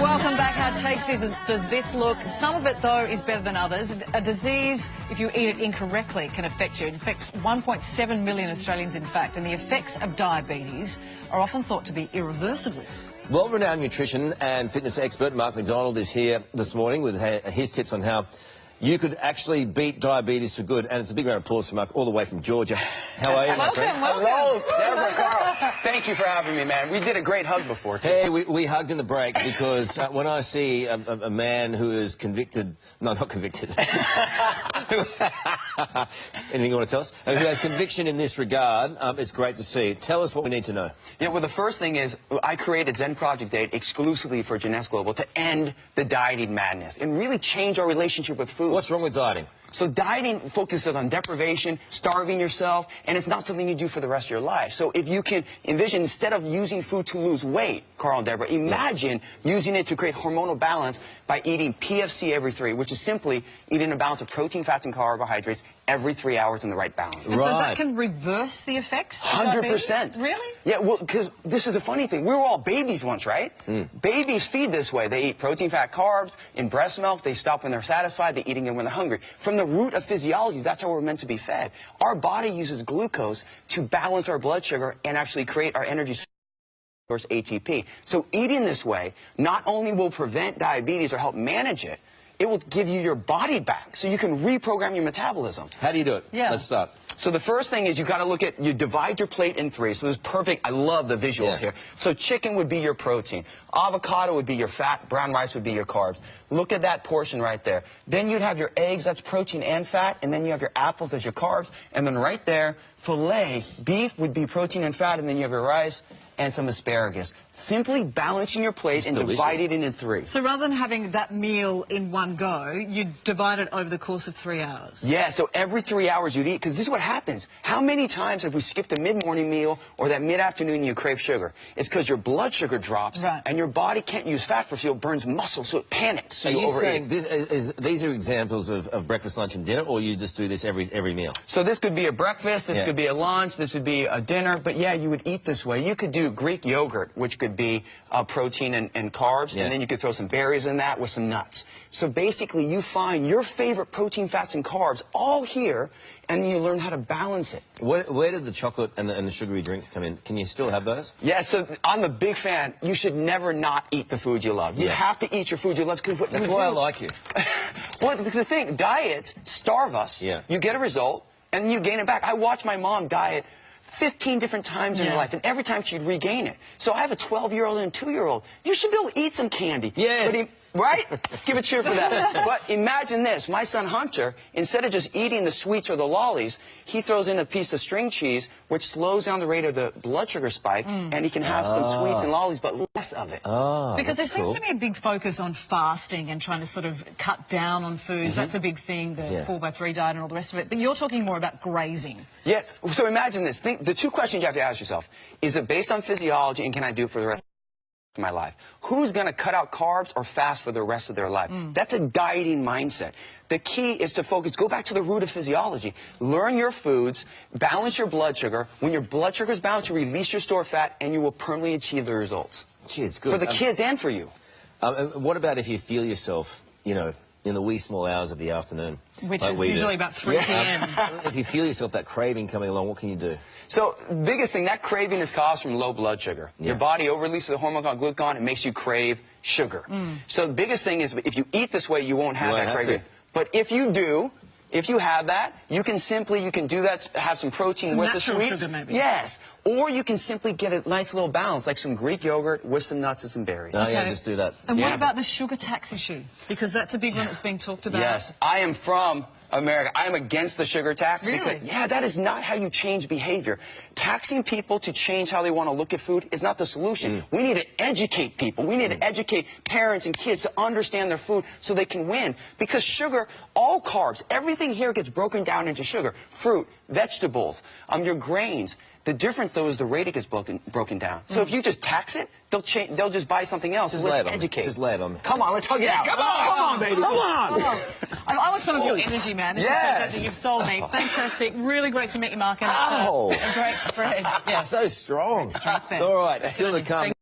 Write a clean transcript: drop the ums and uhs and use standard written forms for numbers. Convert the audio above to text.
Welcome back. How tasty does this look? Some of it, though, is better than others. A disease, if you eat it incorrectly, can affect you. It affects 1.7 million Australians, in fact, and the effects of diabetes are often thought to be irreversible. World-renowned nutrition and fitness expert Mark Macdonald is here this morning with his tips on how you could actually beat diabetes for good. And it's a big round of applause for Mark, all the way from Georgia. How are you, my friend? Hello, Deborah, Carl. Thank you for having me, man. We did a great hug before, too. Hey, we hugged in the break because when I see a man who is convicted... No, not convicted. Anything you want to tell us? Who has conviction in this regard, it's great to see. Tell us what we need to know. Yeah, well, the first thing is I created Zen Project Date exclusively for Jeunesse Global to end the dieting madness and really change our relationship with food. What's wrong with dieting? So dieting focuses on deprivation, starving yourself, and it's not something you do for the rest of your life. So if you can envision, instead of using food to lose weight, Carl and Deborah, imagine using it to create hormonal balance by eating PFC every 3, which is simply eating a balance of protein, fats, and carbohydrates every 3 hours in the right balance. So that can reverse the effects of 100%. Really? Yeah, well, because this is the funny thing. We were all babies once, right? Babies feed this way. They eat protein, fat, carbs. In breast milk, they stop when they're satisfied. They eat again when they're hungry. From the root of physiology, that's how we're meant to be fed. Our body uses glucose to balance our blood sugar and actually create our energy source, ATP. So eating this way not only will prevent diabetes or help manage it, it will give you your body back so you can reprogram your metabolism. How do you do it? Yeah. Let's start. So the first thing is you got to look at, you divide your plate in 3. So this is perfect. I love the visuals here. So chicken would be your protein. Avocado would be your fat. Brown rice would be your carbs. Look at that portion right there. Then you'd have your eggs, that's protein and fat. And then you have your apples as your carbs. And then right there, filet, beef would be protein and fat. And then you have your rice and some asparagus. Simply balancing your plate and dividing it into 3. So rather than having that meal in one go, you divide it over the course of 3 hours. Yeah, so every 3 hours you'd eat, because this is what happens. How many times have we skipped a mid-morning meal or that mid-afternoon you crave sugar? It's because your blood sugar drops and your body can't use fat for fuel, burns muscle, so it panics. So you saying these are examples of breakfast, lunch, and dinner, or you just do this every meal? So this could be a breakfast, this could be a lunch, this would be a dinner, but yeah, you would eat this way. You could do Greek yogurt, which could be protein and carbs, and then you could throw some berries in that with some nuts. So basically, you find your favorite protein, fats, and carbs all here, and then you learn how to balance it. Where did the chocolate and the sugary drinks come in? Can you still have those? Yeah, so I'm a big fan. You should never not eat the food you love. You have to eat your food you love. That's why I like you. Well, the thing, diets starve us. Yeah. You get a result, and you gain it back. I watched my mom diet 15 different times in her life, and every time she'd regain it. So I have a 12-year-old and a 2-year-old. You should be able to eat some candy. Yes. Right? Give a cheer for that. But imagine this. My son Hunter, instead of just eating the sweets or the lollies, he throws in a piece of string cheese, which slows down the rate of the blood sugar spike, and he can have some sweets and lollies, but less of it. Because there seems to be a big focus on fasting and trying to sort of cut down on foods. That's a big thing, the 4x3 diet and all the rest of it. But you're talking more about grazing. Yes. So imagine this. The 2 questions you have to ask yourself. Is it based on physiology, and can I do it for the rest of my life? Who's going to cut out carbs or fast for the rest of their life? That's a dieting mindset. The key is to focus, go back to the root of physiology. Learn your foods, balance your blood sugar. When your blood sugar is balanced, you release your stored fat, and you will permanently achieve the results. Gee, it's good. For the kids and for you. What about if you feel yourself, you know, in the wee small hours of the afternoon? Which is usually about 3 p.m. If you feel yourself that craving coming along, what can you do? So, biggest thing, that craving is caused from low blood sugar. Your body over-releases a hormone called glucagon. It makes you crave sugar. So the biggest thing is, if you eat this way, you won't have that craving. But if you do, if you have that, you can do that, have some protein with the sweets. Sugar, maybe. Yes. Or you can simply get a nice little balance, like some Greek yogurt with some nuts and some berries. Oh, yeah, just do that. And what about the sugar tax issue? Because that's a big one that's being talked about. Yes. I am from America. I am against the sugar tax. Really? Because, that is not how you change behavior. Taxing people to change how they want to look at food is not the solution. We need to educate people. We need to educate parents and kids to understand their food so they can win. Because sugar, all carbs, everything here gets broken down into sugar. Fruit, vegetables, your grains. The difference, though, is the rate it gets broken down. So if you just tax it, they'll just buy something else. Just let's educate. Just lay it on me. Come on, let's hug it out. Come on, baby. Come on. I want some of your energy, man. This is fantastic. You've sold me. Fantastic. Really great to meet you, Mark. And a great spread. So strong. All right, still to come.